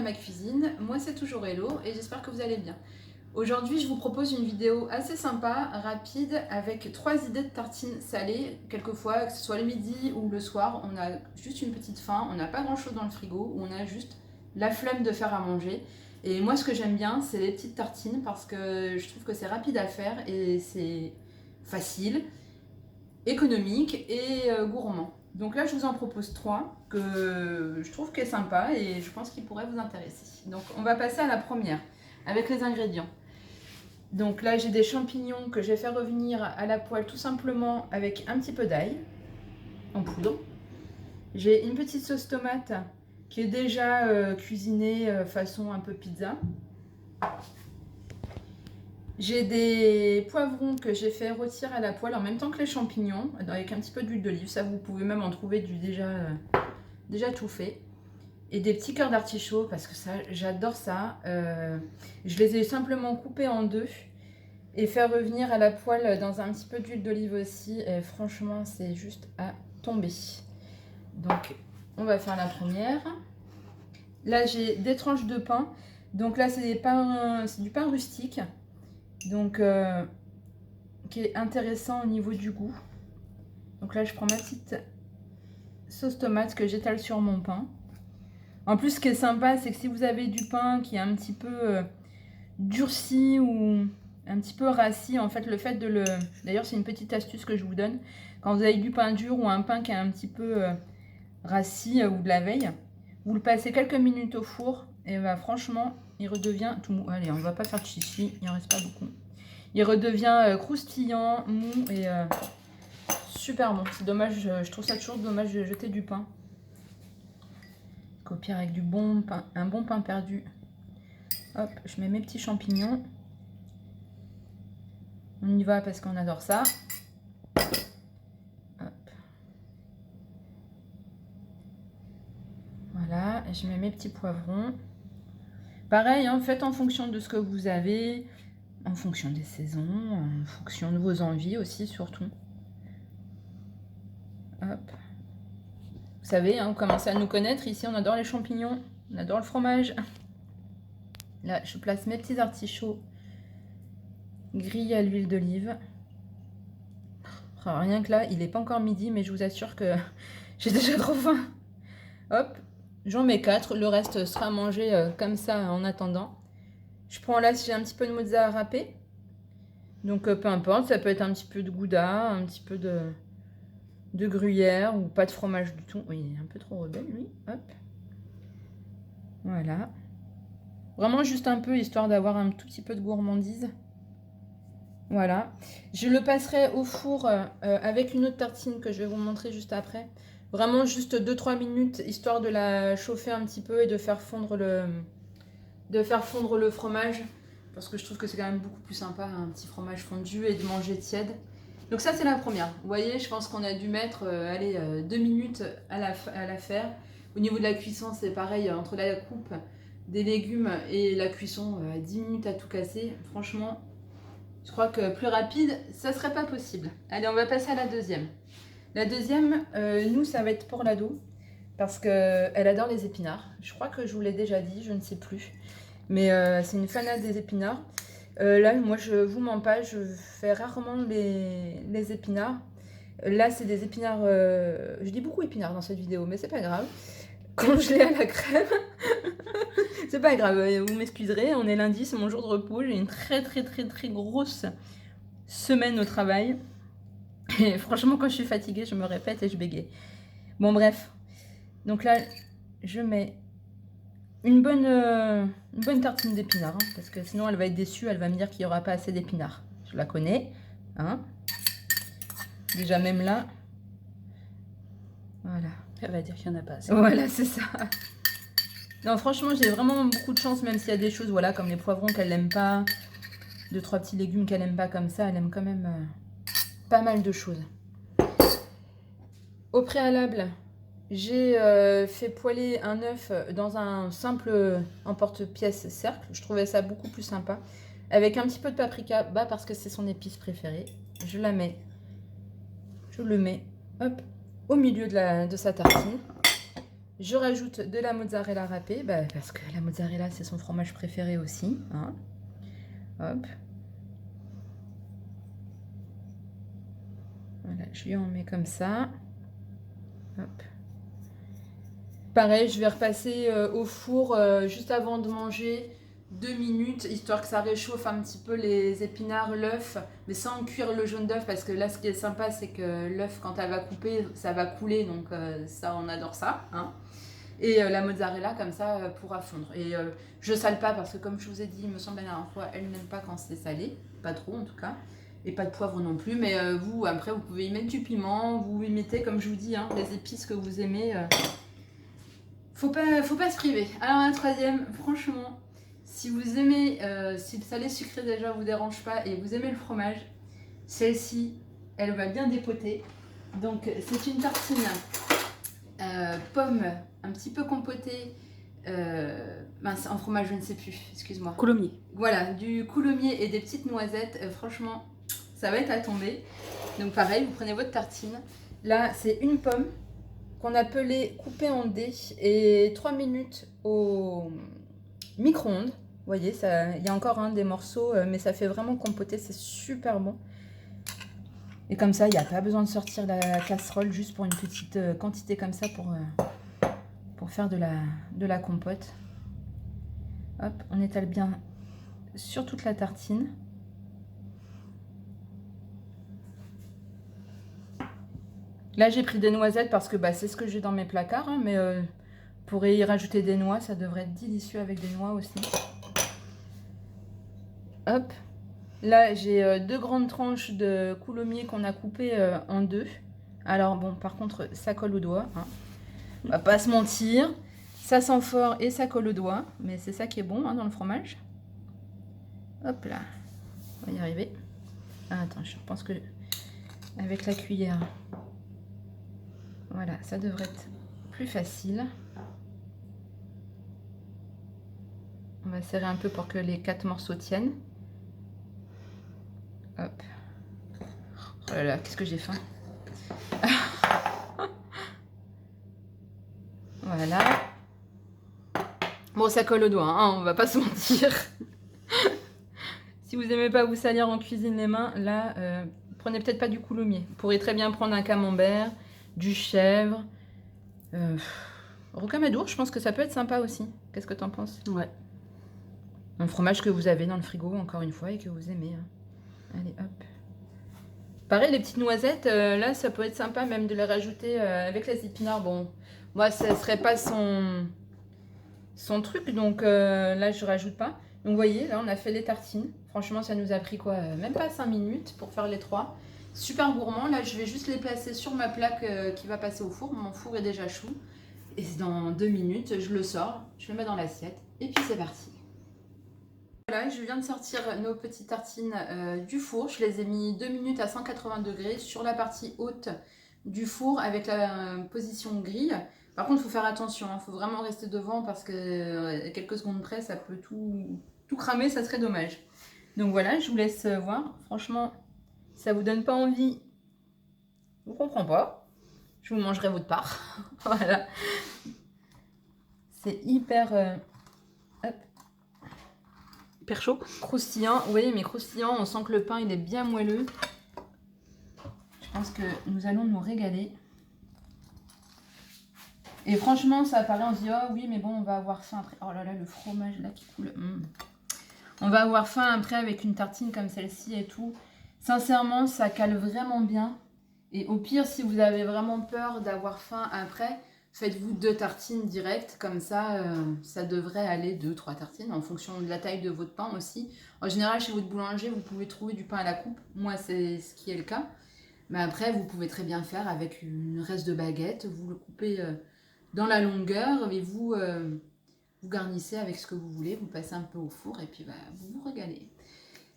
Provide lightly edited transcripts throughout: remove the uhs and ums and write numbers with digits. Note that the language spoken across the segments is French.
ma cuisine, moi c'est toujours Hello et j'espère que vous allez bien. Aujourd'hui je vous propose une vidéo assez sympa, rapide, avec 3 idées de tartines salées. Quelquefois, que ce soit le midi ou le soir, on a juste une petite faim, on n'a pas grand chose dans le frigo, on a juste la flemme de faire à manger. Et moi ce que j'aime bien c'est les petites tartines parce que je trouve que c'est rapide à faire et c'est facile, économique et gourmand. Donc là, je vous en propose 3 que je trouve qu'est sympa et je pense qu'ils pourraient vous intéresser. Donc on va passer à la première avec les ingrédients. Donc là, j'ai des champignons que je vais faire revenir à la poêle tout simplement avec un petit peu d'ail en poudre. J'ai une petite sauce tomate qui est déjà cuisinée façon un peu pizza. J'ai des poivrons que j'ai fait rôtir à la poêle en même temps que les champignons, avec un petit peu d'huile d'olive. Ça, vous pouvez même en trouver du déjà tout fait. Et des petits cœurs d'artichaut, parce que ça, j'adore ça. Je les ai simplement coupés en deux et fait revenir à la poêle dans un petit peu d'huile d'olive aussi. Et franchement, c'est juste à tomber. Donc, on va faire la première. Là, j'ai des tranches de pain. Donc là, c'est du pain rustique. Donc, qui est intéressant au niveau du goût. Donc là, je prends ma petite sauce tomate que j'étale sur mon pain. En plus, ce qui est sympa, c'est que si vous avez du pain qui est un petit peu durci ou un petit peu rassis, en fait, le fait de le... D'ailleurs, c'est une petite astuce que je vous donne. Quand vous avez du pain dur ou un pain qui est un petit peu rassis ou de la veille, vous le passez quelques minutes au four et bah, franchement, il redevient tout mou. Allez, on ne va pas faire de chichi, il n'en reste pas beaucoup. Il redevient croustillant, mou et super bon. C'est dommage, je trouve ça toujours dommage de jeter du pain. Au pire, avec du bon pain, un bon pain perdu. Hop, je mets mes petits champignons. On y va parce qu'on adore ça. Hop. Voilà, et je mets mes petits poivrons. Pareil, hein, faites en fonction de ce que vous avez, en fonction des saisons, en fonction de vos envies aussi, surtout. Hop. Vous savez, hein, vous commencez à nous connaître. Ici, on adore les champignons, on adore le fromage. Là, je place mes petits artichauts grillés à l'huile d'olive. Alors, rien que là, il n'est pas encore midi, mais je vous assure que j'ai déjà trop faim. Hop, j'en mets 4. Le reste sera mangé comme ça en attendant. Je prends là, si j'ai un petit peu de mozzarella râpé. Donc, peu importe, ça peut être un petit peu de gouda, un petit peu de gruyère ou pas de fromage du tout. Oui, il est un peu trop rebelle, lui. Hop. Voilà. Vraiment juste un peu, histoire d'avoir un tout petit peu de gourmandise. Voilà. Je le passerai au four avec une autre tartine que je vais vous montrer juste après. Vraiment juste 2-3 minutes, histoire de la chauffer un petit peu et de faire fondre le fromage. Parce que je trouve que c'est quand même beaucoup plus sympa, un petit fromage fondu et de manger tiède. Donc ça, c'est la première. Vous voyez, je pense qu'on a dû mettre 2 minutes à la faire. Au niveau de la cuisson, c'est pareil, entre la coupe des légumes et la cuisson, 10 minutes à tout casser. Franchement, je crois que plus rapide, ça serait pas possible. Allez, on va passer à la deuxième. La deuxième, nous, ça va être pour l'ado, parce qu'elle adore les épinards. Je crois que je vous l'ai déjà dit, je ne sais plus. Mais c'est une fanade des épinards. Là, moi, je vous mens pas, je fais rarement les épinards. Là, c'est des épinards... je dis beaucoup épinards dans cette vidéo, mais c'est pas grave. Congelés à la crème. C'est pas grave, vous m'excuserez, on est lundi, c'est mon jour de repos. J'ai une très grosse semaine au travail. Et franchement, quand je suis fatiguée, je me répète et je bégaye. Bon, bref. Donc là, je mets une bonne tartine d'épinards, hein, parce que sinon elle va être déçue, elle va me dire qu'il n'y aura pas assez d'épinards. Je la connais, hein. Déjà même là, voilà. Elle va dire qu'il n'y en a pas assez. Voilà, c'est ça. Non, franchement, j'ai vraiment beaucoup de chance, même s'il y a des choses, voilà, comme les poivrons qu'elle n'aime pas, 2-3 petits légumes qu'elle n'aime pas comme ça, elle aime quand même pas mal de choses. Au préalable, j'ai fait poêler un œuf dans un simple emporte-pièce cercle. Je trouvais ça beaucoup plus sympa. Avec un petit peu de paprika, bah parce que c'est son épice préférée. Je le mets, hop, au milieu de sa tartine. Je rajoute de la mozzarella râpée, parce que la mozzarella, c'est son fromage préféré aussi. Hein. Hop. Voilà, je lui en mets comme ça. Hop. Pareil, je vais repasser au four juste avant de manger 2 minutes, histoire que ça réchauffe un petit peu les épinards, l'œuf, mais sans cuire le jaune d'œuf, parce que là, ce qui est sympa, c'est que l'œuf, quand elle va couper, ça va couler, donc ça, on adore ça. Hein. Et la mozzarella, comme ça, pourra fondre. Et je sale pas, parce que comme je vous ai dit, il me semble la dernière fois, elle n'aime pas quand c'est salé, pas trop en tout cas. Et pas de poivre non plus, mais vous, après, vous pouvez y mettre du piment, vous y mettez, comme je vous dis, hein, les épices que vous aimez. Faut pas se priver. Alors la troisième, franchement, si vous aimez, si le salé sucré déjà vous dérange pas et vous aimez le fromage, celle-ci, elle va bien dépoter. Donc c'est une tartine pomme un petit peu compotée, mince, en fromage je ne sais plus, excuse-moi. Coulommiers. Voilà, du coulommiers et des petites noisettes, franchement, ça va être à tomber. Donc pareil, vous prenez votre tartine. Là, c'est une pomme qu'on a pelée, coupée en dés et 3 minutes au micro-ondes. Vous voyez, il y a encore des morceaux, mais ça fait vraiment compoter, c'est super bon. Et comme ça, il n'y a pas besoin de sortir la casserole juste pour une petite quantité comme ça pour faire de la compote. Hop, on étale bien sur toute la tartine. Là, j'ai pris des noisettes parce que c'est ce que j'ai dans mes placards, hein, mais vous pourrez y rajouter des noix, ça devrait être délicieux avec des noix aussi. Hop, là, j'ai 2 grandes tranches de coulommiers qu'on a coupées en 2. Alors bon, par contre, ça colle au doigt. Hein. On va pas se mentir, ça sent fort et ça colle au doigt, mais c'est ça qui est bon dans le fromage. Hop là, on va y arriver. Ah, attends, je pense que avec la cuillère... Voilà, ça devrait être plus facile. On va serrer un peu pour que les 4 morceaux tiennent. Hop. Oh là là, qu'est-ce que j'ai faim. Voilà. Bon, ça colle au doigt, hein, on va pas se mentir. Si vous n'aimez pas vous salir en cuisine les mains, là, prenez peut-être pas du coulommiers. Vous pourrez très bien prendre un camembert, du chèvre, rocamadour, je pense que ça peut être sympa aussi. Qu'est-ce que t'en penses? Ouais. Un fromage que vous avez dans le frigo, encore une fois, et que vous aimez. Hein. Allez, hop. Pareil, les petites noisettes, là, ça peut être sympa même de les rajouter avec les épinards. Bon, moi, ça serait pas son truc, donc là, je rajoute pas. Donc, vous voyez, là, on a fait les tartines. Franchement, ça nous a pris quoi? Même pas 5 minutes pour faire les 3. Super gourmand. Là, je vais juste les placer sur ma plaque qui va passer au four. Mon four est déjà chaud. Et dans 2 minutes, je le sors, je le mets dans l'assiette. Et puis, c'est parti. Voilà, je viens de sortir nos petites tartines du four. Je les ai mis 2 minutes à 180 degrés sur la partie haute du four avec la position grille. Par contre, il faut faire attention, il faut vraiment rester devant parce que quelques secondes près, ça peut tout cramer, ça serait dommage. Donc voilà, je vous laisse voir. Franchement, ça vous donne pas envie, je ne comprends pas. Je vous mangerai votre part. Voilà. C'est hyper... hop. Hyper chaud. Croustillant. Vous voyez, mais croustillant, on sent que le pain, il est bien moelleux. Je pense que nous allons nous régaler. Et franchement, ça paraît, on se dit, oh oui, mais bon, on va avoir faim après. Oh là là, le fromage là qui coule. On va avoir faim après avec une tartine comme celle-ci et tout. Sincèrement, ça cale vraiment bien. Et au pire, si vous avez vraiment peur d'avoir faim après, faites-vous 2 tartines directes. Comme ça, ça devrait aller 2-3 tartines en fonction de la taille de votre pain aussi. En général, chez votre boulanger, vous pouvez trouver du pain à la coupe. Moi, c'est ce qui est le cas. Mais après, vous pouvez très bien faire avec une reste de baguette. Vous le coupez dans la longueur et vous garnissez avec ce que vous voulez. Vous passez un peu au four et puis vous vous régalez.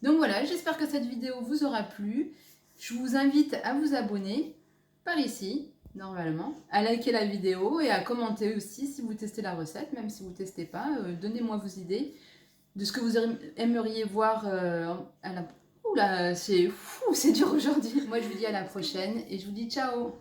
Donc voilà, j'espère que cette vidéo vous aura plu. Je vous invite à vous abonner par ici, normalement, à liker la vidéo et à commenter aussi si vous testez la recette, même si vous ne testez pas. Donnez-moi vos idées de ce que vous aimeriez voir à la... Oula, c'est dur aujourd'hui. Moi, je vous dis à la prochaine et je vous dis ciao.